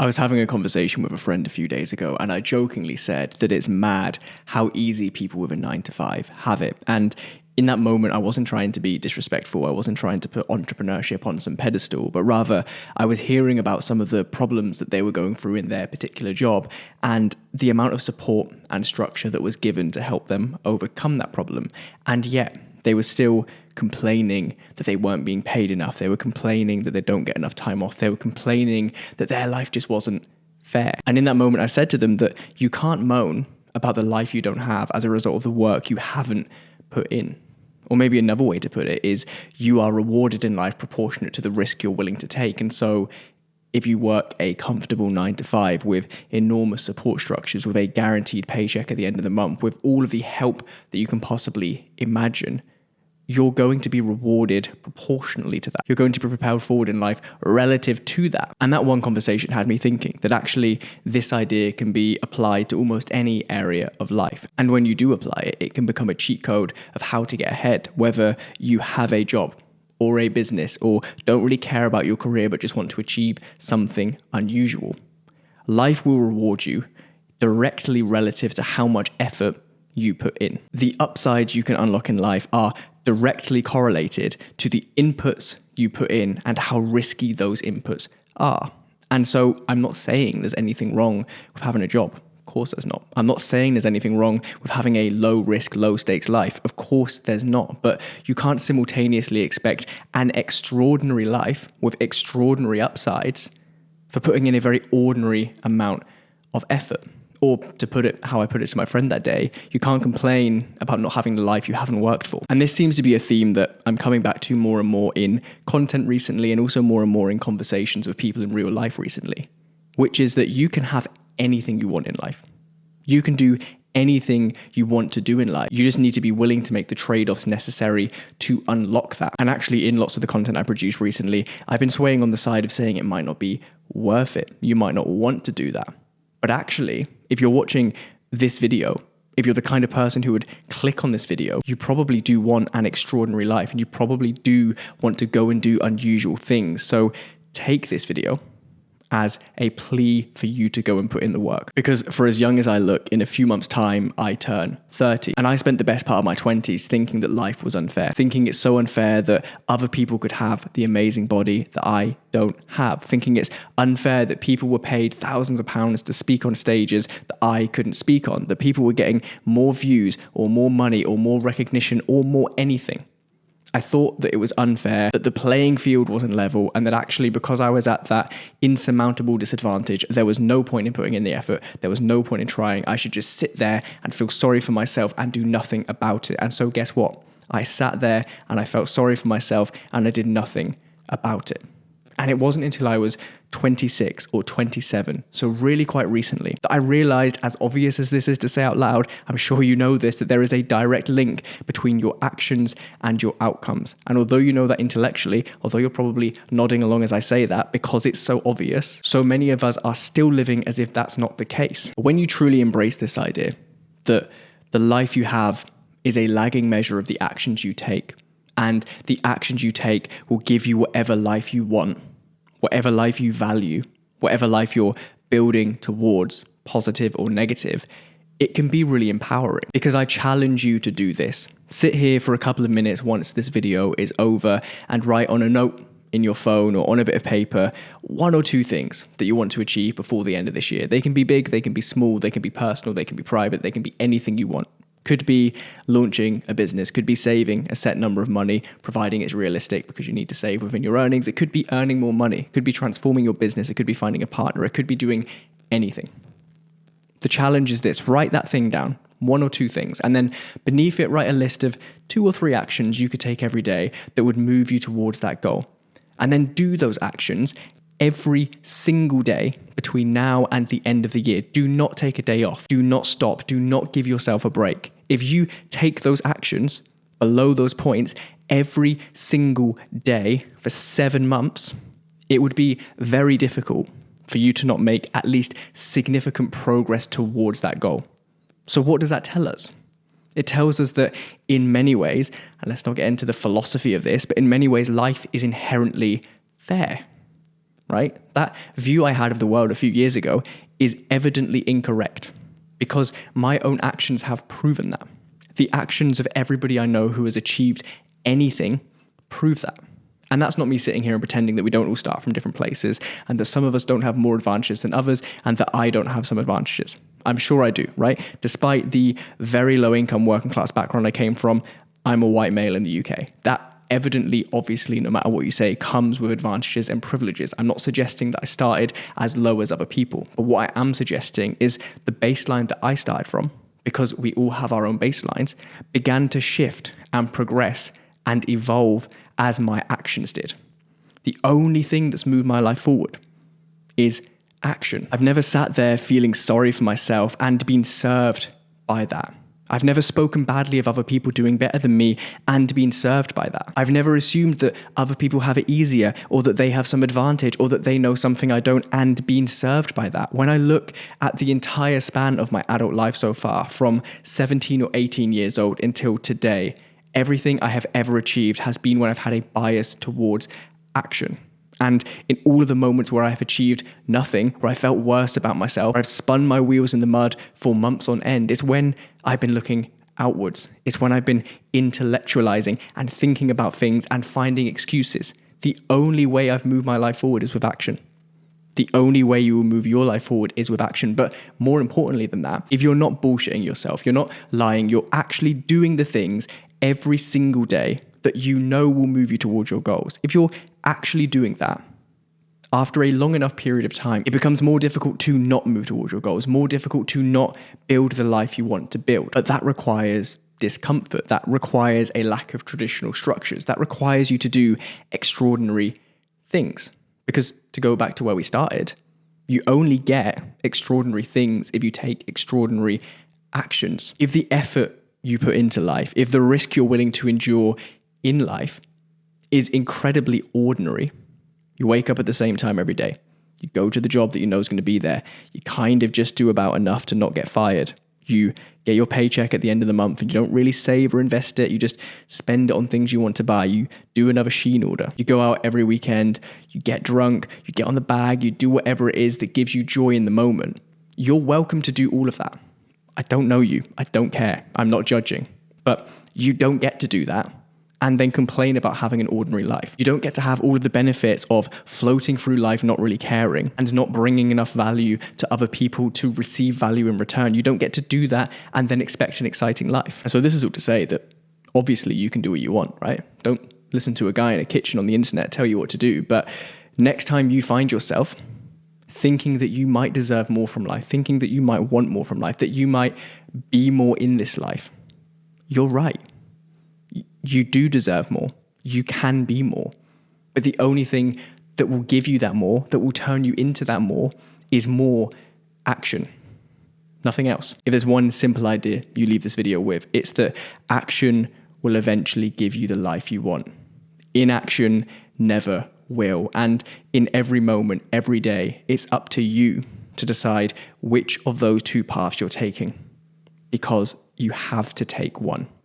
I was having a conversation with a friend a few days ago, and I jokingly said that it's mad how easy people with a 9 to 5 have it. And in that moment, I wasn't trying to be disrespectful. I wasn't trying to put entrepreneurship on some pedestal, but rather I was hearing about some of the problems that they were going through in their particular job and the amount of support and structure that was given to help them overcome that problem. And yet they were still complaining that they weren't being paid enough. They were complaining that they don't get enough time off. They were complaining that their life just wasn't fair. And in that moment, I said to them that you can't moan about the life you don't have as a result of the work you haven't put in. Or maybe another way to put it is you are rewarded in life proportionate to the risk you're willing to take. And so if you work a comfortable 9 to 5 with enormous support structures, with a guaranteed paycheck at the end of the month, with all of the help that you can possibly imagine, you're going to be rewarded proportionally to that. You're going to be propelled forward in life relative to that. And that one conversation had me thinking that actually this idea can be applied to almost any area of life. And when you do apply it, it can become a cheat code of how to get ahead, whether you have a job or a business or don't really care about your career but just want to achieve something unusual. Life will reward you directly relative to how much effort you put in. The upsides you can unlock in life are directly correlated to the inputs you put in and how risky those inputs are. And so I'm not saying there's anything wrong with having a job. Of course there's not. I'm not saying there's anything wrong with having a low risk, low stakes life. Of course there's not. But you can't simultaneously expect an extraordinary life with extraordinary upsides for putting in a very ordinary amount of effort. Or to put it how I put it to my friend that day, you can't complain about not having the life you haven't worked for. And this seems to be a theme that I'm coming back to more and more in content recently, and also more and more in conversations with people in real life recently, which is that you can have anything you want in life. You can do anything you want to do in life. You just need to be willing to make the trade-offs necessary to unlock that. And actually, in lots of the content I produced recently, I've been swaying on the side of saying it might not be worth it. You might not want to do that. But actually, if you're watching this video, if you're the kind of person who would click on this video, you probably do want an extraordinary life and you probably do want to go and do unusual things. So take this video as a plea for you to go and put in the work. Because for as young as I look, in a few months' time, I turn 30. And I spent the best part of my 20s thinking that life was unfair, thinking it's so unfair that other people could have the amazing body that I don't have, thinking it's unfair that people were paid thousands of pounds to speak on stages that I couldn't speak on, that people were getting more views or more money or more recognition or more anything. I thought that it was unfair, that the playing field wasn't level, and that actually because I was at that insurmountable disadvantage, there was no point in putting in the effort, there was no point in trying. I should just sit there and feel sorry for myself and do nothing about it. And so guess what? I sat there and I felt sorry for myself and I did nothing about it. And it wasn't until I was 26 or 27, so really quite recently, that I realized, as obvious as this is to say out loud, I'm sure you know this, that there is a direct link between your actions and your outcomes. And although you know that intellectually, although you're probably nodding along as I say that because it's so obvious, so many of us are still living as if that's not the case. When you truly embrace this idea that the life you have is a lagging measure of the actions you take, and the actions you take will give you whatever life you want, whatever life you value, whatever life you're building towards, positive or negative, it can be really empowering. Because I challenge you to do this. Sit here for a couple of minutes once this video is over and write on a note in your phone or on a bit of paper 1 or 2 things that you want to achieve before the end of this year. They can be big, they can be small, they can be personal, they can be private, they can be anything you want. Could be launching a business, could be saving a set number of money, providing it's realistic because you need to save within your earnings. It could be earning more money, it could be transforming your business, it could be finding a partner, it could be doing anything. The challenge is this: write that thing down, 1 or 2 things, and then beneath it, write a list of 2 or 3 actions you could take every day that would move you towards that goal. And then do those actions every single day between now and the end of the year. Do not take a day off. Do not stop. Do not give yourself a break. If you take those actions below those points every single day for 7 months, it would be very difficult for you to not make at least significant progress towards that goal. So what does that tell us? It tells us that in many ways, and let's not get into the philosophy of this, but in many ways, life is inherently fair. right? That view I had of the world a few years ago is evidently incorrect because my own actions have proven that. The actions of everybody I know who has achieved anything prove that. And that's not me sitting here and pretending that we don't all start from different places and that some of us don't have more advantages than others and that I don't have some advantages. I'm sure I do, right? Despite the very low income working class background I came from, I'm a white male in the UK. That evidently, obviously, no matter what you say, comes with advantages and privileges. I'm not suggesting that I started as low as other people, but what I am suggesting is the baseline that I started from, because we all have our own baselines, began to shift and progress and evolve as my actions did. The only thing that's moved my life forward is action. I've never sat there feeling sorry for myself and been served by that. I've never spoken badly of other people doing better than me and been served by that. I've never assumed that other people have it easier or that they have some advantage or that they know something I don't and been served by that. When I look at the entire span of my adult life so far, from 17 or 18 years old until today, everything I have ever achieved has been when I've had a bias towards action. And in all of the moments where I have achieved nothing, where I felt worse about myself, where I've spun my wheels in the mud for months on end, it's when I've been looking outwards. It's when I've been intellectualizing and thinking about things and finding excuses. The only way I've moved my life forward is with action. The only way you will move your life forward is with action. But more importantly than that, if you're not bullshitting yourself, you're not lying, you're actually doing the things every single day that you know will move you towards your goals. If you're actually doing that, after a long enough period of time, it becomes more difficult to not move towards your goals, more difficult to not build the life you want to build. But that requires discomfort. That requires a lack of traditional structures. That requires you to do extraordinary things. Because to go back to where we started, you only get extraordinary things if you take extraordinary actions. If the effort you put into life, if the risk you're willing to endure in life is incredibly ordinary, you wake up at the same time every day, you go to the job that you know is going to be there, you kind of just do about enough to not get fired, you get your paycheck at the end of the month and you don't really save or invest it, you just spend it on things you want to buy, you do another Shein order, you go out every weekend, you get drunk, you get on the bag, you do whatever it is that gives you joy in the moment. You're welcome to do all of that. I don't know you, I don't care, I'm not judging, but you don't get to do that and then complain about having an ordinary life. You don't get to have all of the benefits of floating through life not really caring and not bringing enough value to other people to receive value in return. You don't get to do that and then expect an exciting life. And so this is all to say that obviously you can do what you want, right? Don't listen to a guy in a kitchen on the internet tell you what to do. But next time you find yourself thinking that you might deserve more from life, thinking that you might want more from life, that you might be more in this life, you're right. You do deserve more. You can be more. But the only thing that will give you that more, that will turn you into that more, is more action. Nothing else. If there's one simple idea you leave this video with, it's that action will eventually give you the life you want. Inaction never will. And in every moment, every day, it's up to you to decide which of those two paths you're taking, because you have to take one.